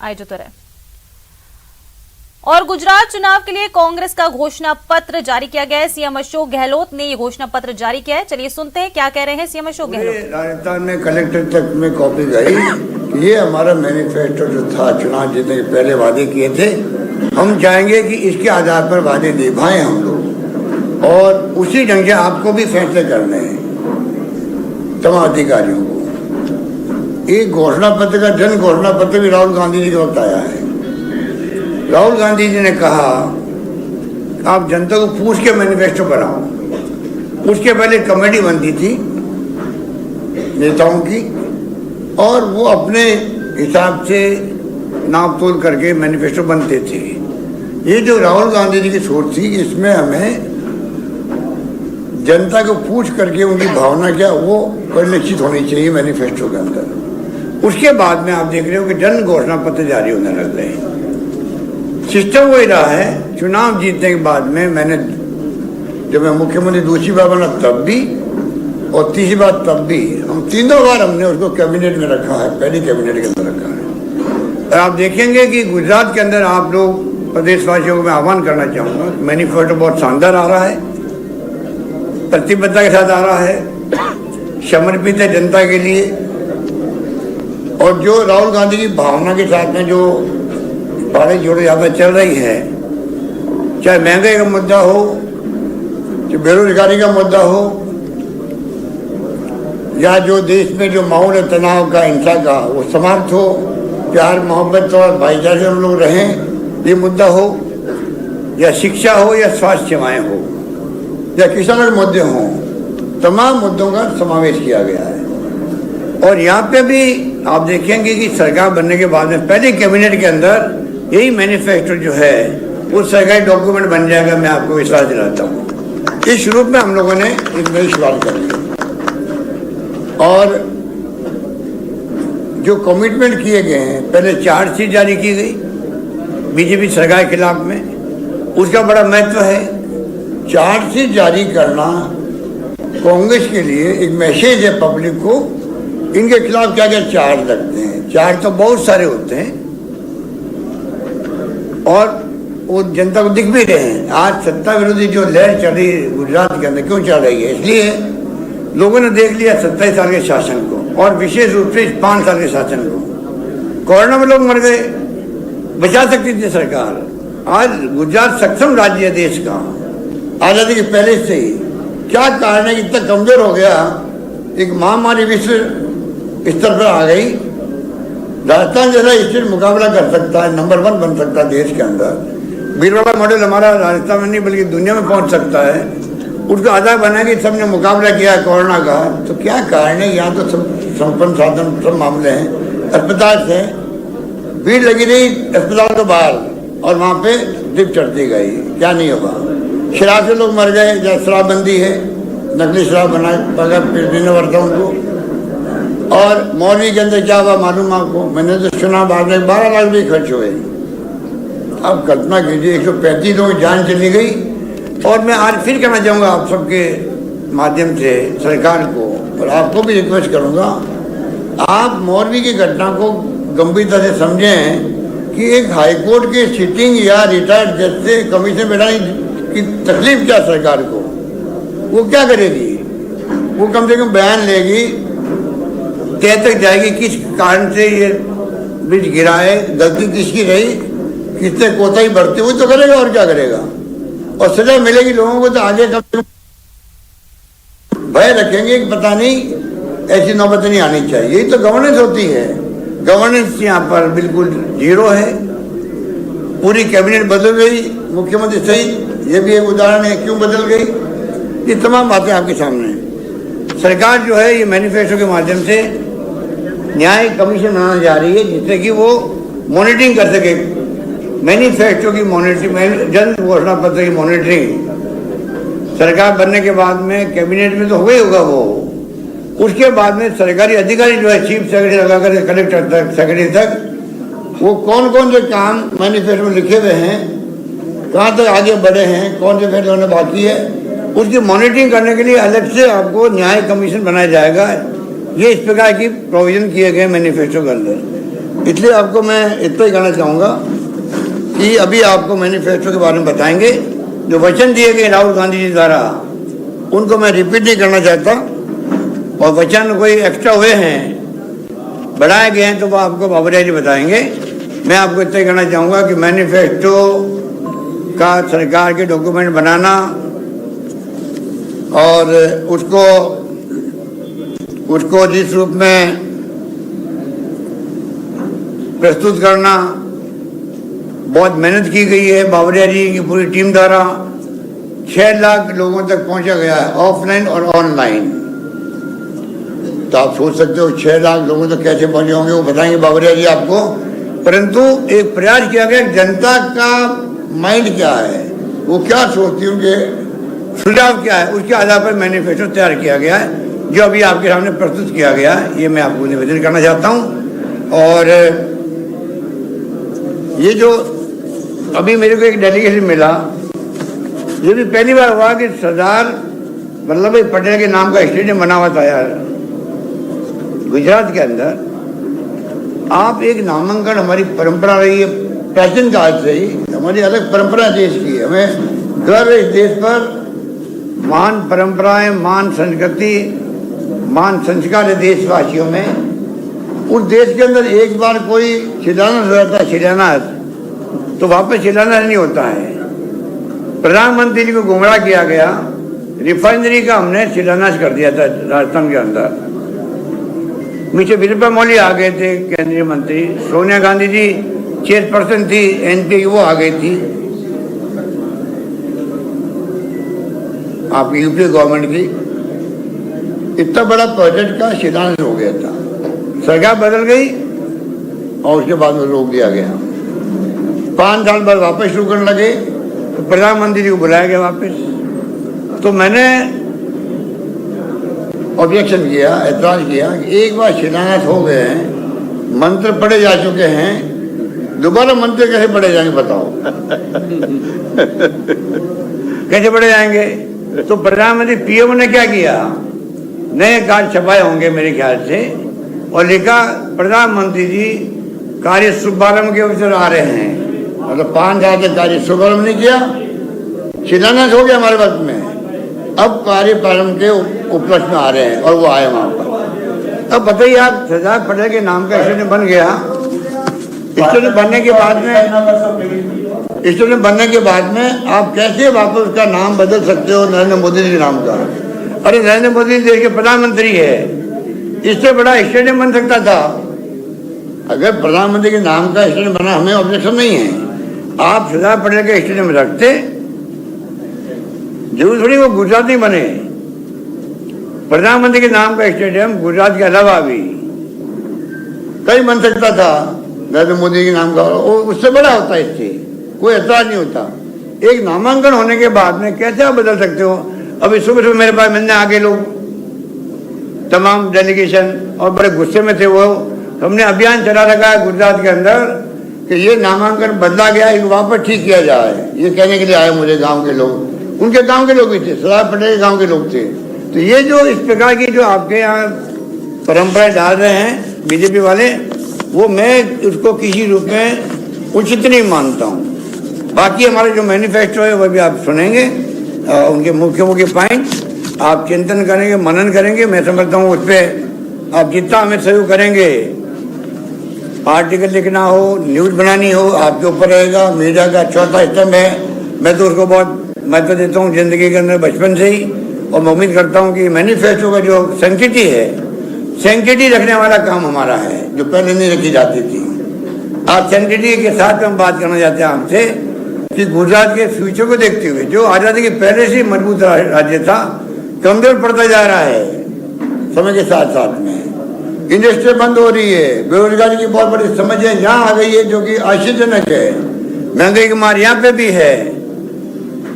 आयोजित हो रहे। और गुजरात चुनाव के लिए कांग्रेस का घोषणा पत्र जारी किया गया है। सीएम अशोक गहलोत ने ये घोषणा पत्र जारी किया है। चलिए सुनते हैं क्या कह रहे हैं सीएम अशोक गहलोत। राजस्थान में कलेक्टर तक में कॉपी गई कि ये हमारा मैनिफेस्टो जो था, चुनाव जीतने के पहले वादे किए थे, हम चाहेंगे कि इसके आधार पर वादे निभाएं हम लोग, और उसी ढंग से आपको भी फैसले करने हैं तमाम अधिकारियों को। एक घोषणा पत्र का जन घोषणा पत्र भी राहुल गांधी जी के वक्त आया है। राहुल गांधी जी ने कहा आप जनता को पूछ के मैनिफेस्टो बनाओ। उसके पहले कमेटी बनती थी नेताओं की, और वो अपने हिसाब से नाप तोल करके मैनिफेस्टो बनते थे। ये जो राहुल गांधी जी की सोच थी, इसमें हमें जनता को पूछ करके उनकी भावना क्या वो परिलक्षित होनी चाहिए मैनिफेस्टो के अंदर। उसके बाद में आप देख रहे हो कि जन घोषणा पत्र जारी होने लग गए हैं। सिस्टम वही रहा है। चुनाव जीतने के बाद में मैंने, जब मैं मुख्यमंत्री दूसरी बार बना तब भी और तीसरी बार तब भी, हम तीनों बार हमने उसको कैबिनेट में रखा है, पहली कैबिनेट के अंदर रखा है। और आप देखेंगे कि गुजरात के अंदर आप लोग प्रदेशवासियों को मैं आह्वान करना चाहूँगा, मैनिफेस्टो बहुत शानदार आ रहा है, प्रतिबद्धता के साथ आ रहा है, समर्पित है जनता के लिए। और जो राहुल गांधी की भावना के साथ में जो भारत जोड़ो यात्रा चल रही है, चाहे महंगाई का मुद्दा हो, चाहे बेरोजगारी का मुद्दा हो, या जो देश में जो माहौल है तनाव का, हिंसा का, वो समाप्त हो, प्यार मोहब्बत और भाईचारे से हम लोग रहें, ये मुद्दा हो, या शिक्षा हो, या स्वास्थ्य सेवाएं हो, या किसानों के मुद्दे हों, तमाम मुद्दों का समावेश किया गया है। और यहाँ पे भी आप देखेंगे कि सरकार बनने के बाद में पहले कैबिनेट के अंदर यही मैनिफेस्टो जो है वो सरकारी डॉक्यूमेंट बन जाएगा। मैं आपको विश्वास दिलाता हूँ। इस रूप में हम लोगों ने एक नई शुरुआत करी और जो कमिटमेंट किए गए हैं, पहले चार्जशीट जारी की गई बीजेपी सरकार के खिलाफ में, उसका बड़ा महत्व है। चार्जशीट जारी करना कांग्रेस के लिए एक मैसेज है पब्लिक को, इनके खिलाफ क्या क्या चार्ज लगते हैं। चार्ज तो बहुत सारे होते हैं और वो जनता को दिख भी रहे हैं। आज सत्ता विरोधी जो लहर चल रही है गुजरात के अंदर, क्यों चल रही है? इसलिए लोगों ने देख लिया 27 साल के शासन को, और विशेष रूप से 5 साल के शासन को। कोरोना में लोग मर गए, बचा सकती थी सरकार। आज गुजरात सक्षम राज्य है देश का, आजादी के पहले से ही। क्या कारण है कि इतना कमजोर हो गया? एक महामारी विश्व स्तर पर आ गई। राजस्थान जैसा स्टेट मुकाबला कर सकता है, नंबर 1 बन सकता है देश के अंदर। बीरबल मॉडल हमारा राजस्थान में नहीं बल्कि दुनिया में पहुंच सकता है। उसका आधार बना कि सबने मुकाबला किया कोरोना का। तो क्या कारण है? यहाँ तो सब संपन्न साधन सब मामले हैं। अस्पताल से भीड़ लगी रही अस्पताल के बाहर, और वहाँ पे ड्रिप चढ़ती गई। क्या नहीं होगा? शराब से लोग मर गए, जब शराबबंदी है, नकली शराब बनाए पकड़ पीने वर्ता उनको। और मौलवी के अंदर क्या हुआ मालूम आपको? मैंने तो सुना बाद में 12 लाख भी खर्च हुए। अब कल्पना कीजिए, 135 लोगों की जान चली गई। और मैं आज फिर कहना चाहूँगा आप सबके माध्यम से सरकार को, और आपको भी रिक्वेस्ट करूँगा, आप मौलवी की घटना को गंभीरता से समझें कि एक हाईकोर्ट के सिटिंग या रिटायर्ड जज से कमीशन बैठाने की तकलीफ क्या सरकार को? वो क्या करेगी? वो कम से कम बयान लेगी, तय तक जाएगी किस कारण से ये ब्रिज गिरा है, गलती किसकी रही, किसने कोताही बरती, वो तो करेगा। और क्या करेगा? और सजा मिलेगी लोगों को। तो आगे कब भय रखेंगे कि पता नहीं ऐसी नौबत नहीं आनी चाहिए। यही तो गवर्नेंस होती है। गवर्नेंस यहाँ पर बिल्कुल जीरो है। पूरी कैबिनेट बदल गई, मुख्यमंत्री सहित। ये भी एक उदाहरण है क्यों बदल गई। ये तमाम बातें आपके सामने हैं। सरकार जो है ये मैनिफेस्टो के माध्यम से न्याय कमीशन बनाने जा रही है, जिससे कि वो मॉनिटरिंग कर सके। मैनिफेस्टो की मॉनिटरिंग, जन घोषणा पत्र की मॉनिटरिंग सरकार बनने के बाद में कैबिनेट में तो हो ही होगा। वो उसके बाद में सरकारी अधिकारी जो है, चीफ सेक्रेटरी लगाकर कलेक्टर तक, सेक्रेटरी तक, वो कौन कौन से काम मैनिफेस्टो में लिखे हुए हैं, कहाँ तक आगे बढ़े हैं, कौन से फैसले होने बाकी है, उसकी मॉनिटरिंग करने के लिए अलग से आपको न्याय कमीशन बनाया जाएगा। ये इस प्रकार की प्रोविजन किए गए मैनिफेस्टो के अंदर। इसलिए आपको मैं इतना ही कहना चाहूँगा कि अभी आपको मैनिफेस्टो के बारे में बताएंगे। जो वचन दिए गए राहुल गांधी जी द्वारा उनको मैं रिपीट नहीं करना चाहता, और वचन कोई एक्स्ट्रा हुए हैं, बढ़ाए गए हैं, तो वो आपको बाबरिया जी बताएंगे। मैं आपको इतना ही कहना चाहूँगा कि मैनिफेस्टो का सरकार के डॉक्यूमेंट बनाना और उसको जिस रूप में प्रस्तुत करना, बहुत मेहनत की गई है बाबरिया जी की पूरी टीम द्वारा। 6 लाख लोगों तक पहुंचा गया है, ऑफलाइन और ऑनलाइन। तो आप सोच सकते हो 6 लाख लोगों तक कैसे पहुंचे होंगे, वो बताएंगे बाबरिया जी आपको। परंतु एक प्रयास किया गया, जनता का माइंड क्या है, वो क्या सोचती है, उनके सुझाव क्या है, उसके आधार पर मैनिफेस्टो तैयार किया गया है, जो अभी आपके सामने प्रस्तुत किया गया है। ये मैं आपको निवेदन करना चाहता हूँ। और ये जो अभी मेरे को एक डेलीगेशन मिला, ये भी पहली बार हुआ कि सरदार वल्लभ भाई पटेल के नाम का स्टेडियम बना हुआ था यार गुजरात के अंदर। आप एक नामांकन, हमारी परंपरा रही है प्राचीन काल से ही, हमारी अलग परंपरा देश की है, हमें गर्व है इस देश पर। महान परंपराएं, महान संस्कृति, महान संस्कार है देशवासियों में। उस देश के अंदर एक बार कोई शिलान्यास हो जाता है, शिलान्यास, तो वापस शिलान्यास नहीं होता है। प्रधानमंत्री जी को गुमराह किया गया, रिफाइनरी का हमने शिलान्यास कर दिया था राजस्थान के अंदर। नीचे वीरप्पा मोइली आ गए थे केंद्रीय मंत्री, सोनिया गांधी जी चेयरपर्सन थी एनपी, वो आ गई थी आपकी यूपी गवर्नमेंट की। इतना बड़ा प्रोजेक्ट का शिलान्यास हो गया था, सरकार बदल गई और उसके बाद में रोक दिया गया। 5 साल बाद वापस शुरू करने लगे, तो प्रधानमंत्री जी को बुलाया गया वापस। तो मैंने ऑब्जेक्शन किया, ऐतराज किया कि एक बार शिलान्यास हो गए हैं, मंत्र पढ़े जा चुके हैं, दोबारा मंत्र कैसे पढ़े जाएंगे बताओ। कैसे पढ़े जाएंगे? तो प्रधानमंत्री पीएम ने क्या किया, नए कार्ड छपाए होंगे मेरे ख्याल से, और लिखा प्रधानमंत्री जी कार्य शुभारंभ के अवसर आ रहे हैं। मतलब 5 साल तक कार्य शुभारंभ नहीं किया, शिलान्यास हो गया हमारे वक्त में, अब कार्य प्रारंभ के उपलक्ष्य में आ रहे हैं, और वो आए वहां पर। अब बताइए आप, सरदार पटेल के नाम का स्टेडियम बन गया। स्टेडियम बनने के बाद में आप कैसे वापस उसका नाम बदल सकते हो नरेंद्र मोदी जी के नाम का? अरे नरेंद्र मोदी देश के प्रधानमंत्री है, इससे बड़ा स्टेडियम बन सकता था। अगर प्रधानमंत्री के नाम का स्टेडियम बना, हमें ऑब्जेक्शन नहीं है, आप सरदार पटेल के स्टेडियम रखते, जरूर थोड़ी वो गुजरात नहीं बने। प्रधानमंत्री के नाम का स्टेडियम गुजरात के अलावा भी कहीं बन सकता था नरेंद्र मोदी के नाम का, उससे बड़ा होता है, इससे कोई ऐतराज नहीं होता। एक नामांकन होने के बाद में कैसे आप बदल सकते हो? अभी सुबह सुबह मेरे पास मिलने आगे लोग, तमाम डेलीगेशन, और बड़े गुस्से में थे वो। हमने अभियान चला रखा है गुजरात के अंदर कि ये नामांकन बदला गया, इनको वापस ठीक किया जाए। ये कहने के लिए आए मुझे गांव के लोग, उनके गांव के लोग भी थे, सरदार पटेल के गांव के लोग थे। तो ये जो इस प्रकार की जो आपके यहाँ परंपराएं डाल रहे हैं बीजेपी वाले, वो मैं उसको किसी रूप में उचित नहीं मानता हूँ। बाकी हमारे जो मैनिफेस्टो है वो भी आप सुनेंगे, उनके मुख्य मुख्य पॉइंट आप चिंतन करेंगे, मनन करेंगे। मैं समझता हूँ उस पर आप जितना हमें सहयोग करेंगे, आर्टिकल लिखना हो, न्यूज़ बनानी हो, आपके ऊपर रहेगा। मीडिया का चौथा स्तंभ है, मैं तो उसको बहुत महत्व देता हूँ जिंदगी के अंदर बचपन से ही, और मैं उम्मीद करता हूँ कि मैनिफेस्टो का जो सैंक्टिटी है, सैंक्टिटी रखने वाला काम हमारा है, जो पहले नहीं रखी जाती थी। आज सैंक्टिटी के साथ हम बात करना चाहते हैं आपसे कि गुजरात के फ्यूचर को देखते हुए, जो आज़ादी के पहले से मजबूत राज्य था, कमजोर पड़ता जा रहा है समय के साथ साथ में। इंडस्ट्री बंद हो रही है, बेरोजगारी की बहुत बड़ी समस्या यहाँ आ गई है, जो कि आश्चर्यजनक है। महंगाई की मार यहाँ पे भी है,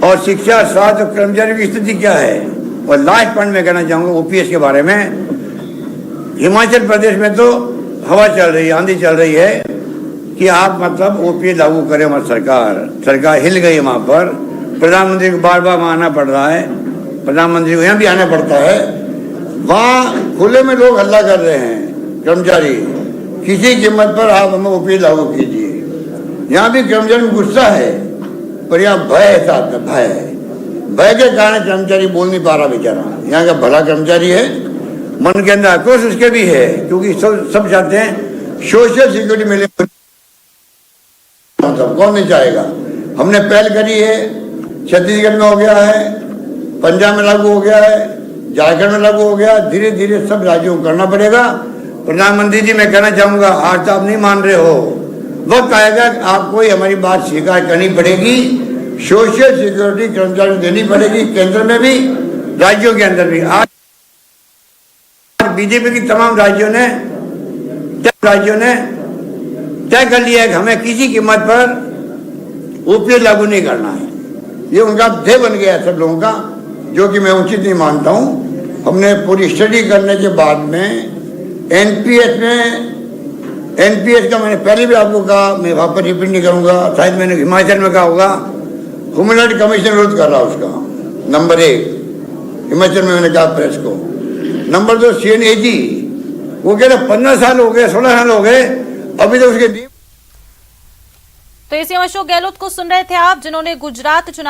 और शिक्षा, स्वास्थ्य और कर्मचारियों की स्थिति क्या है। और लास्ट पॉइंट में कहना चाहूँगा ओपीएस के बारे में। हिमाचल प्रदेश में तो हवा चल रही है, आंधी चल रही है कि आप मतलब ओपीएस लागू करें। हमारी सरकार हिल गई वहाँ पर। प्रधानमंत्री को बार बार वहाँ आना पड़ रहा है, प्रधानमंत्री को यहाँ भी आना पड़ता है। वहाँ खुले में लोग हल्ला कर रहे हैं कर्मचारी किसी कीमत पर आप हमें ओपीडी लागू कीजिए। यहाँ भी कर्मचारी में गुस्सा है, पर यहाँ भय है, साथ में भय है। भय के कारण कर्मचारी बोल नहीं पा रहा बेचारा। यहाँ का भला कर्मचारी है, मन के अंदर आक्रोश उसके भी है, क्योंकि सब चाहते हैं सोशल सिक्योरिटी मिले। कौन नहीं चाहेगा। हमने पहल करी है, छत्तीसगढ़ में हो गया है, पंजाब में लागू हो गया है, झारखंड में लागू हो गया, धीरे धीरे सब राज्यों को करना पड़ेगा। प्रधानमंत्री जी, मैं कहना चाहूंगा, आज तो आप नहीं मान रहे हो, वक्त आएगा आपको ही हमारी बात स्वीकार करनी पड़ेगी। सोशल सिक्योरिटी कर्मचारियों को देनी पड़ेगी, केंद्र में भी, राज्यों के अंदर भी। आज बीजेपी की तमाम राज्यों ने तय कर लिया है कि हमें किसी कीमत पर ओपीडी लागू नहीं करना है। ये उनका ध्येय बन गया है सब लोगों का, जो कि मैं उचित नहीं मानता हूं। हमने पूरी स्टडी करने के बाद में एनपीएस का मैंने पहले भी आपको कहा, मैं वहां पर रिपीट नहीं करूंगा, शायद मैंने हिमाचल में कहा होगा, ह्यूमन राइट कमीशन विरोध कर रहा उसका। नंबर 1 हिमाचल में मैंने कहा प्रेस को। नंबर 2 CNAG, वो कह रहे 15 साल हो गए, 16 साल हो गए, अभी तो उसके। तो सीएम अशोक गहलोत को सुन रहे थे आप, जिन्होंने गुजरात चुनाव